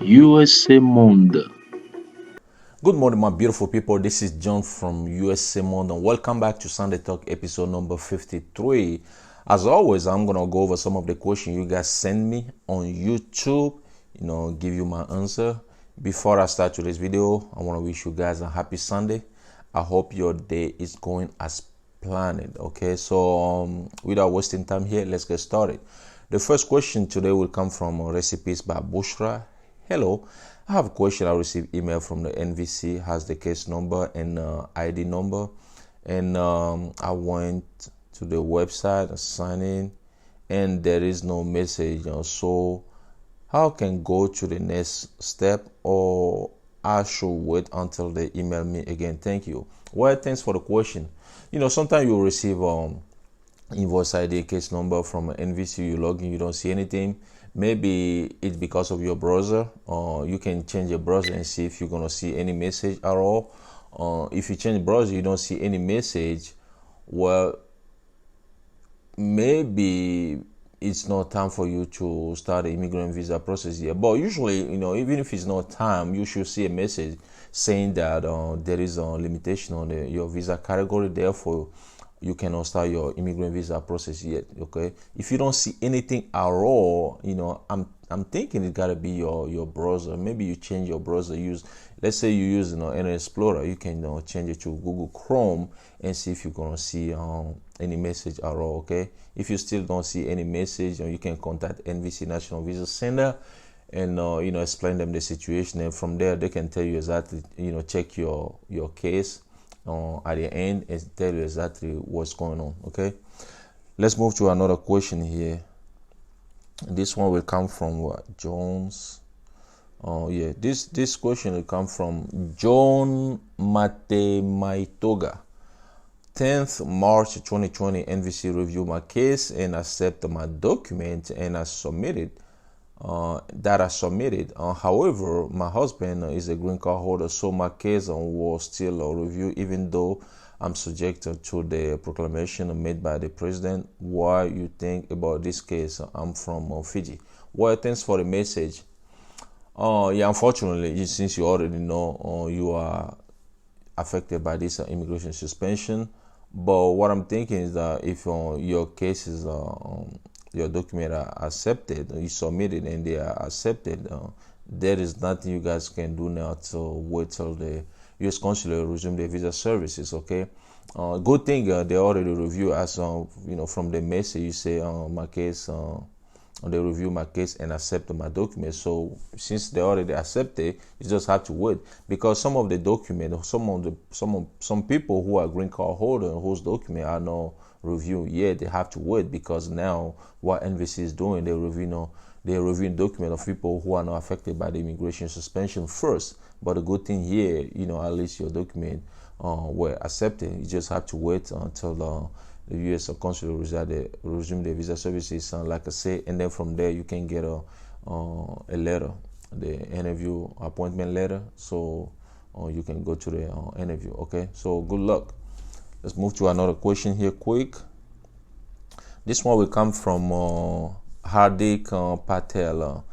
USA Monde. Good morning, my beautiful people. This is John from USCIS and welcome back to Sunday Talk episode number 53. As always, I'm gonna go over some of the questions you guys send me on YouTube. Give you my answer. Before I start today's video, I want to wish you guys a happy Sunday. I hope your day is going as planned. Okay, so without wasting time here, let's get started. The first question today will come from Recipes by Bushra. Hello, I have a question. I received email from the NVC, has the case number and ID number, and I went to the website and sign in, and there is no message. So how can go to the next step, or I should wait until they email me again? Thank you. Well, thanks for the question. Sometimes you receive invoice ID, case number from NVC, you log in, you don't see anything. Maybe it's because of your browser, or you can change your browser and see if you're gonna see any message at all. If you change the browser, you don't see any message. Well, maybe it's not time for you to start the immigrant visa process yet. But usually, even if it's not time, you should see a message saying that there is a limitation on your visa category. Therefore, you cannot start your immigrant visa process yet. Okay, if you don't see anything at all, I'm thinking it gotta be your browser. Maybe you change your browser. Let's say you use Internet Explorer, you can change it to Google Chrome and see if you're gonna see any message at all. Okay, if you still don't see any message, you can contact NVC National Visa Center and explain them the situation, and from there they can tell you exactly, check your case at the end and tell you exactly what's going on. Okay, let's move to another question here. This one will come from Jones. This question will come from John Matemaitoga. 10th March 2020, NVC reviewed my case and accepted my document, and I submitted however, my husband is a green card holder, so my case was still reviewed, even though I'm subjected to the proclamation made by the president. What you think about this case? I'm from Fiji. Well, thanks for the message. Unfortunately, since you already know, you are affected by this immigration suspension. But what I'm thinking is that if your case is your document are accepted, you submit it and they are accepted, there is nothing you guys can do now to wait till the U.S. consulate resume their visa services. Okay, good thing they already review as from the message you say my case. They review my case and accept my document. So since they already accepted, you just have to wait, because some of the document, some people who are green card holder whose document are not reviewed yet, they have to wait, because now what NVC is doing, they're reviewing document of people who are not affected by the immigration suspension first. But the good thing here, at least your document were accepted. You just have to wait until the U.S. consulate resume the visa services, like I say, and then from there you can get a letter, the interview appointment letter, so you can go to the interview. Okay, so good luck. Let's move to another question here quick. This one will come from Hardik Patel.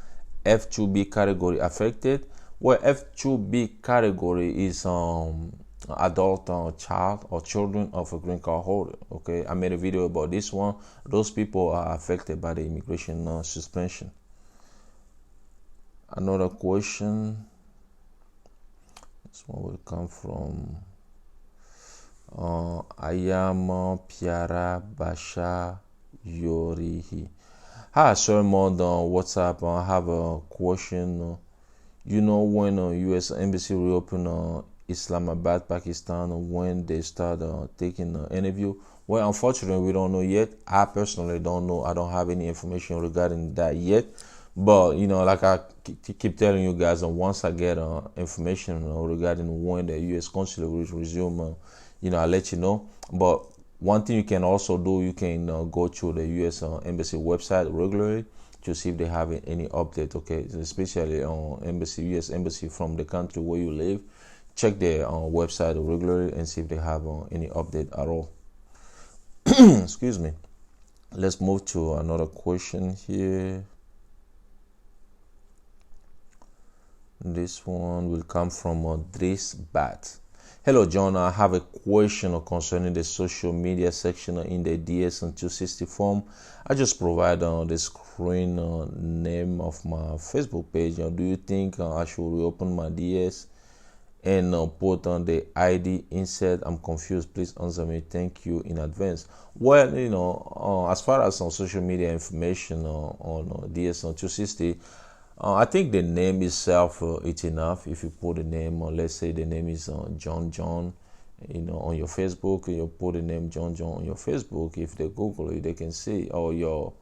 F2B category affected. Well, F2B category is adult child or children of a green card holder. Okay, I made a video about this one. Those people are affected by the immigration suspension. Another question. This one will come from Ayam Piara Basha Yorihi. Hi, sir, more on WhatsApp. I have a question. When U.S. Embassy reopen Islamabad, Pakistan, when they start taking an interview? Well, unfortunately, we don't know yet. I personally don't know. I don't have any information regarding that yet. But like I keep telling you guys, once I get information regarding when the U.S. consulate will resume, I'll let you know. But one thing you can also do, you can go to the U.S. Embassy website regularly to see if they have any update. Okay, especially on U.S. Embassy from the country where you live. Check their website regularly and see if they have any update at all. Excuse me. Let's move to another question here. This one will come from Dries Bat. Hello, John. I have a question concerning the social media section in the DS260 form. I just provide the screen name of my Facebook page. Do you think I should reopen my DS and put on the ID instead? I'm confused. Please answer me. Thank you in advance. Well, as far as on social media information on DS260, I think the name itself it's enough. If you put the name, let's say the name is John, on your Facebook, you put the name John on your Facebook. If they Google it, they can see. Or your,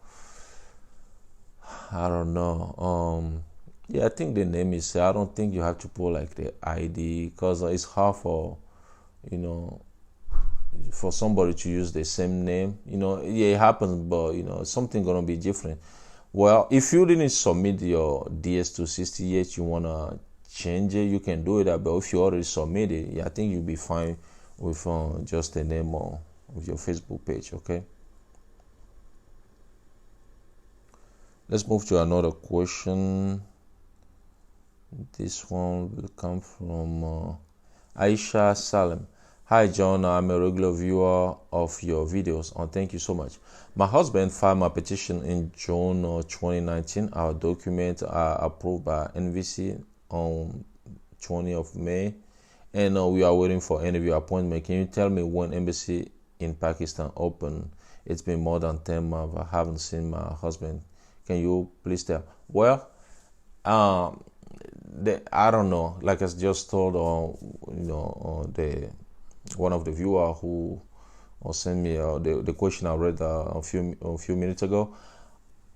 I don't know. Yeah, I think the name is. I don't think you have to put like the ID because it's hard for, you know, for somebody to use the same name. Yeah, it happens, but something gonna be different. Well, if you didn't submit your DS260 yet, you wanna change it, you can do it. But if you already submitted, yeah, I think you'll be fine with just the name of your Facebook page. Okay. Let's move to another question. This one will come from Aisha Salem. Hi John, I'm a regular viewer of your videos and thank you so much. My husband filed my petition in June 2019. Our documents are approved by NVC on 20th of May and we are waiting for interview appointment. Can you tell me when embassy in Pakistan open? It's been more than 10 months. I haven't seen my husband. Can you please tell? Well, I don't know. Like I just told, the one of the viewer who sent me the question I read a few minutes ago.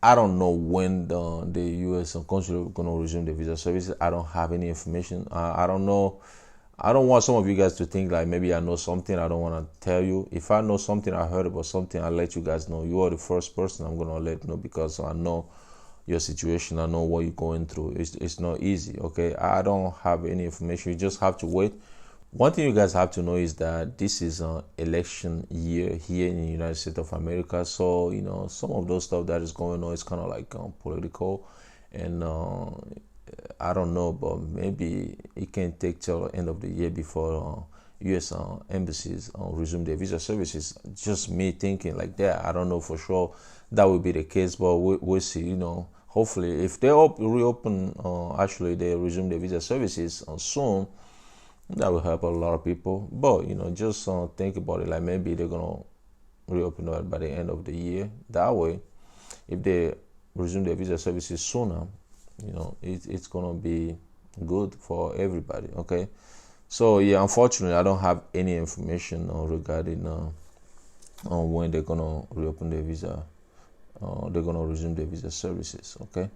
I don't know when the U.S. consulate is going to resume the visa services. I don't have any information. I don't know. I don't want some of you guys to think like maybe I know something. I don't want to tell you. If I know something, I heard about something, I'll let you guys know. You are the first person I'm going to let know because I know your situation. I know what you're going through. It's not easy, okay? I don't have any information. You just have to wait. One thing you guys have to know is that this is an election year here in the United States of America. So, some of those stuff that is going on is kind of like political. And I don't know, but maybe it can take till the end of the year before U.S. embassies resume their visa services. Just me thinking like that. I don't know for sure that will be the case, but we'll see. Hopefully, if they reopen, actually they resume their visa services soon, that will help a lot of people. But just think about it. Like maybe they're gonna reopen it by the end of the year. That way, if they resume their visa services sooner, it's gonna be good for everybody. Okay. So yeah, unfortunately, I don't have any information regarding on when they're gonna reopen their visa. They're gonna resume their visa services. Okay.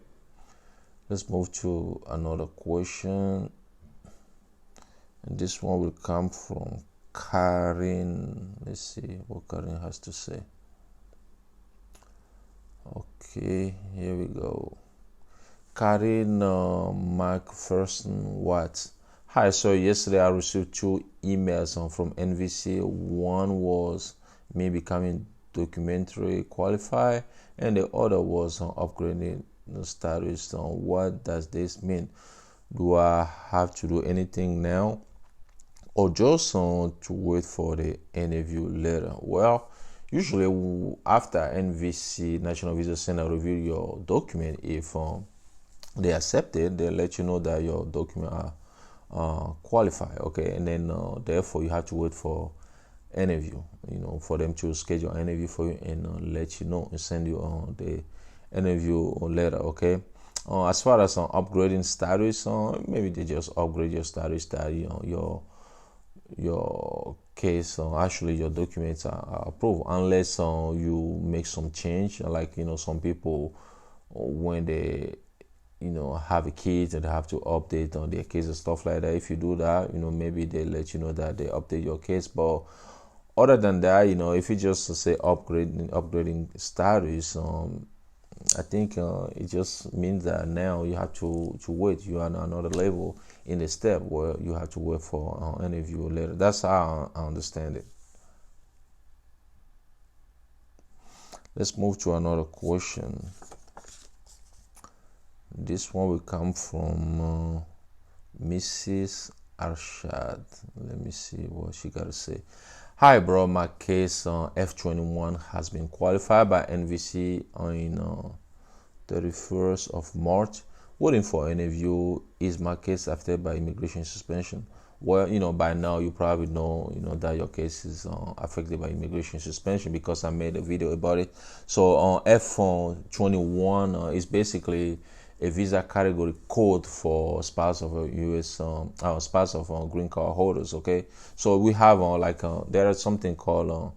Let's move to another question. And this one will come from Karin. Let's see what Karin has to say. Okay, here we go. Karin McPherson Watts. Hi, so yesterday I received 2 emails from NVC. One was me becoming documentary qualified, and the other was upgrading the status. What does this mean? Do I have to do anything now, or just to wait for the interview later? Well, usually after NVC National Visa Center review your document, if they accept it, they let you know that your document are qualified. Okay, and then therefore you have to wait for interview. For them to schedule an interview for you and let you know and send you the interview letter. Okay. As far as upgrading status, maybe they just upgrade your status that your case, actually your documents are approved, unless you make some change. Like some people when they have a kids and they have to update on their case and stuff like that. If you do that, maybe they let you know that they update your case. But other than that, if you just say upgrading status, I think it just means that now you have to wait. You are on another level in the step where you have to wait for an interview later. That's how I understand it. Let's move to another question. This one will come from Mrs. Arshad. Let me see what she got to say. Hi, bro. My case F21 has been qualified by NVC on 31st of March. Waiting for interview. Is my case affected by immigration suspension? Well, by now you probably know, that your case is affected by immigration suspension because I made a video about it. So F21 is basically a visa category code for spouse of a U.S. Spouse of green card holders. Okay, so we have there is something called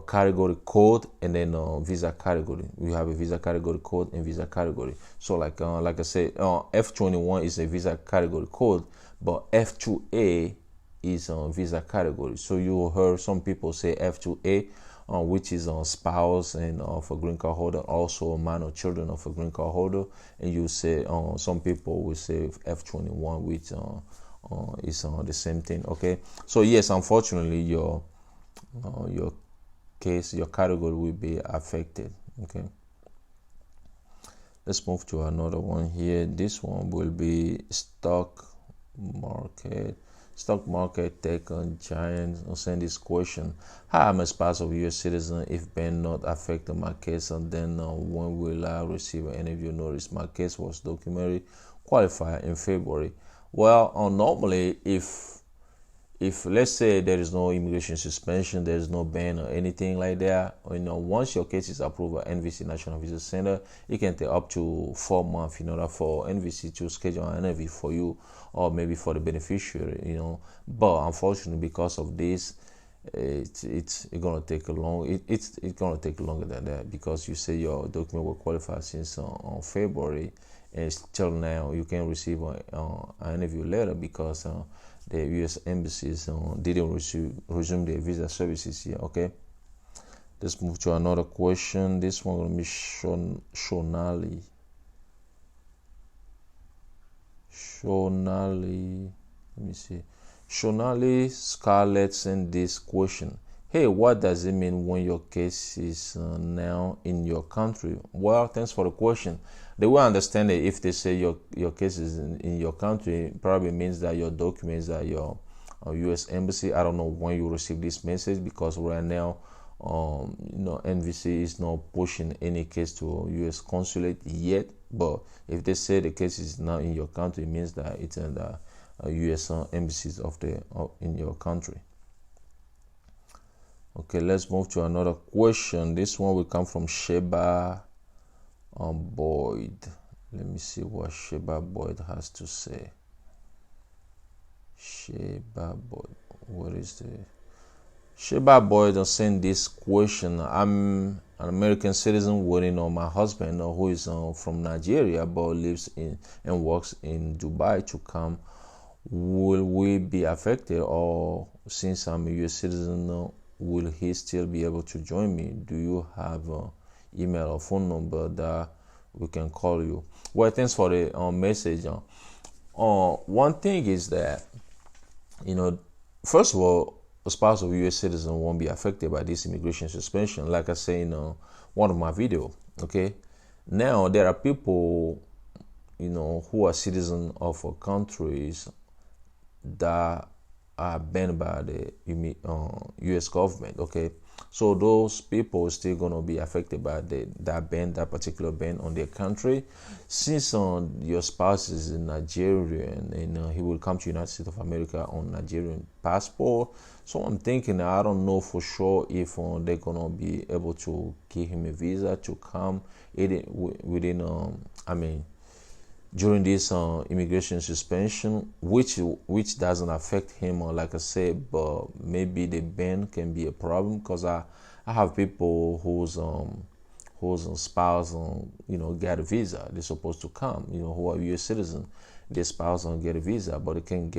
category code and then visa category. We have a visa category code and visa category. So like I said, F21 is a visa category code, but F2A is visa category. So you heard some people say F2A, which is spouse and of a green card holder, also minor children of a green card holder, and you say some people will say F21, which is the same thing. Okay, so yes, unfortunately, your case, your category will be affected. Okay, let's move to another one here. This one will be stock market tech giant. I'll send this question. Hi, I'm a spouse of US citizen. If Ben not affected my case, and then when will I receive an interview notice? My case was documented qualified in February. Well, normally if let's say there is no immigration suspension, there is no ban or anything like that, once your case is approved by NVC National Visa Center, it can take up to 4 months in order for NVC to schedule an interview for you or maybe for the beneficiary. But unfortunately, because of this, it's gonna take it's gonna take longer than that, because you say your document will qualify since on February, and still now you can receive an interview letter because the U.S. embassies didn't resume their visa services here. Okay, let's move to another question. This one gonna be Shonali. Let me see. Shonali Scarlett sent this question. Hey, what does it mean when your case is now in your country? Well, thanks for the question. The way I understand it, if they say your case is in your country, it probably means that your documents are your U.S. embassy. I don't know when you receive this message, because right now, NVC is not pushing any case to a U.S. consulate yet. But if they say the case is now in your country, it means that it's in the U.S. embassies in your country. Okay, let's move to another question. This one will come from Sheba Boyd. Let me see what Sheba Boyd has to say. Sheba Boyd. What is the Sheba Boyd sent this question. I'm an American citizen waiting on my husband, who is from Nigeria but lives in and works in Dubai, to come. Will we be affected, or since I'm a U.S. citizen, will he still be able to join me? Do you have an email or phone number that we can call you? Well, thanks for the message. One thing is that, first of all, a spouse of a U.S. citizen won't be affected by this immigration suspension, like I say in one of my videos. Okay, now there are people, who are citizens of countries that are banned by the U.S. government. Okay, so those people are still gonna be affected by that particular ban on their country. Since your spouse is in Nigeria and he will come to United States of America on Nigerian passport, so I'm thinking, I don't know for sure if they're gonna be able to give him a visa to come within during this immigration suspension, which doesn't affect him, like I said, but maybe the ban can be a problem, because I have people whose spouse get a visa. They're supposed to come, who are U.S. citizens. Their spouse don't get a visa, but they can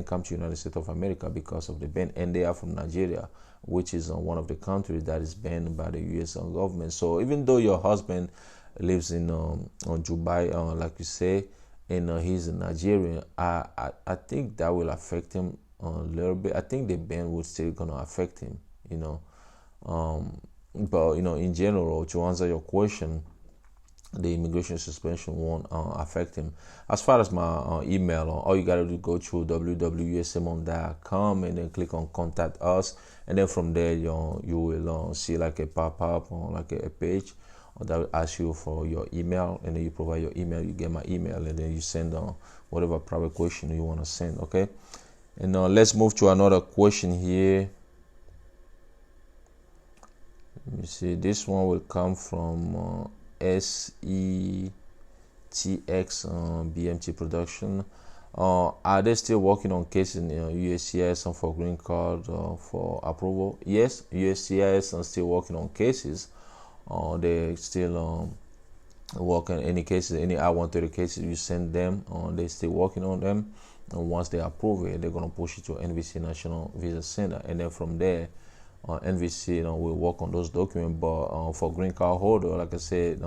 come to United States of America because of the ban, and they are from Nigeria, which is one of the countries that is banned by the U.S. government. So even though your husband lives in Dubai, like you say, and he's a Nigerian, I think that will affect him a little bit. I think the ban will still gonna affect him, but in general, to answer your question, the immigration suspension won't affect him. As far as my email, all you gotta do go to www.usamon.com and then click on contact us, and then from there you will see like a pop-up or like a page that will ask you for your email, and then you provide your email, you get my email, and then you send whatever private question you want to send. Okay, and let's move to another question here. Let me see, this one will come from SETX BMT production. Are they still working on cases in USCIS for green card for approval? Yes, USCIS are still working on cases. They still work on any cases, any I-130 cases you send them. They're still working on them. And once they approve it, they're gonna push it to NVC National Visa Center, and then from there, NVC will work on those documents. But for green card holder, like I said,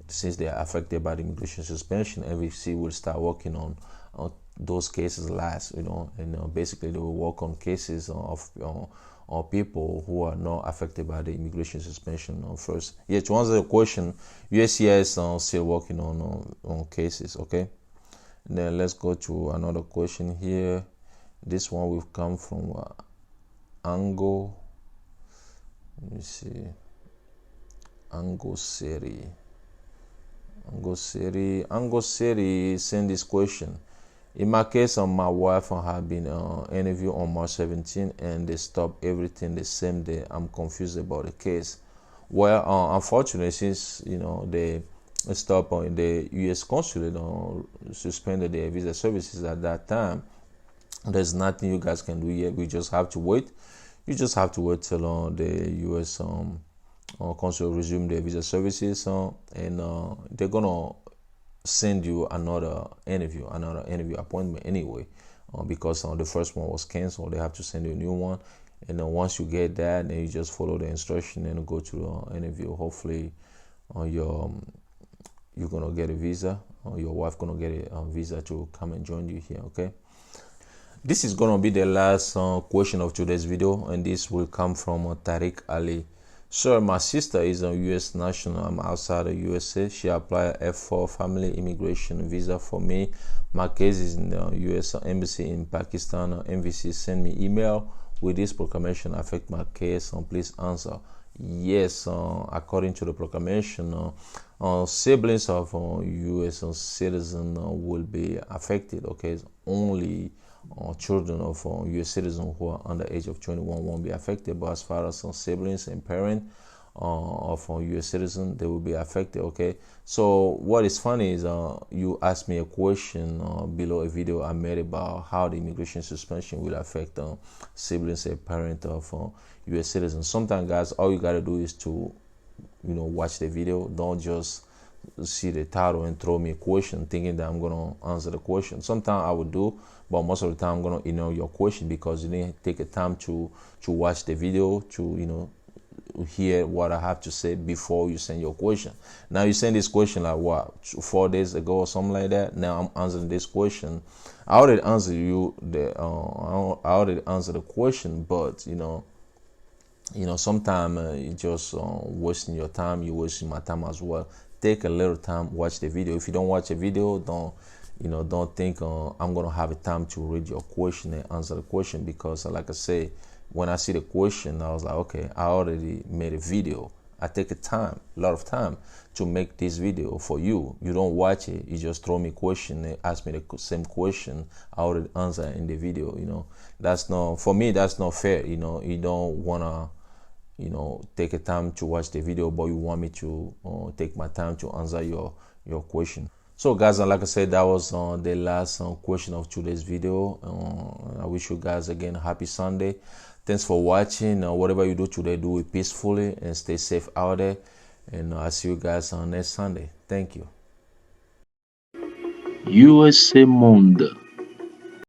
since they are affected by the immigration suspension, NVC will start working on those cases last. And basically they will work on cases of people who are not affected by the immigration suspension first. Yeah, to answer the question, USCIS still working on cases. Okay, and then let's go to another question here. This one will come from Ango. Let me see. Ango City send this question. In my case, my wife had been interviewed on March 17, and they stopped everything the same day. I'm confused about the case. Well, unfortunately, since they stopped in the U.S. consulate, suspended their visa services at that time, there's nothing you guys can do yet. We just have to wait. You just have to wait till the U.S. consulate resume their visa services, and they're gonna send you another interview appointment anyway, because the first one was canceled. They have to send you a new one, and then once you get that, then you just follow the instruction and go to the interview. Hopefully you're gonna get a visa, or your wife gonna get a visa to come and join you here. Okay, this is gonna be the last question of today's video, and this will come from Tariq Ali. Sir, my sister is a U.S. national. I'm outside the USA. She applied F4 family immigration visa for me. My case is in the U.S. Embassy in Pakistan. MVC send me email. Will this proclamation affect my case? Please answer. Yes, according to the proclamation, siblings of U.S. citizens will be affected. Okay, only children of U.S. citizens who are under the age of 21 won't be affected. But as far as siblings and parents of U.S. citizens, they will be affected. Okay, so what is funny is you asked me a question below a video I made about how the immigration suspension will affect siblings and parents of U.S. citizens. Sometimes, guys, all you gotta do is to watch the video. Don't just see the title and throw me a question thinking that I'm gonna answer the question. Sometimes I would do, but most of the time I'm gonna ignore your question because you didn't take the time to watch the video, to hear what I have to say before you send your question. Now you send this question like what, 4 days ago or something like that. Now I'm answering this question. I already answered I already answered the question, but sometimes it's just wasting your time. You're wasting my time as well. Take a little time, watch the video. If you don't watch a video, don't think I'm gonna have a time to read your question and answer the question, because like I say, when I see the question, I was like, okay, I already made a video. I take a lot of time to make this video for you. You don't watch it, you just throw me a question and ask me the same question I already answer in the video. That's not, for me, that's not fair. You don't wanna take a time to watch the video, but you want me to take my time to answer your question. So guys, like I said, that was the last question of today's video. I wish you guys again happy Sunday. Thanks for watching. Whatever you do today, do it peacefully and stay safe out there, and I'll see you guys on next Sunday. Thank you. USA Monde.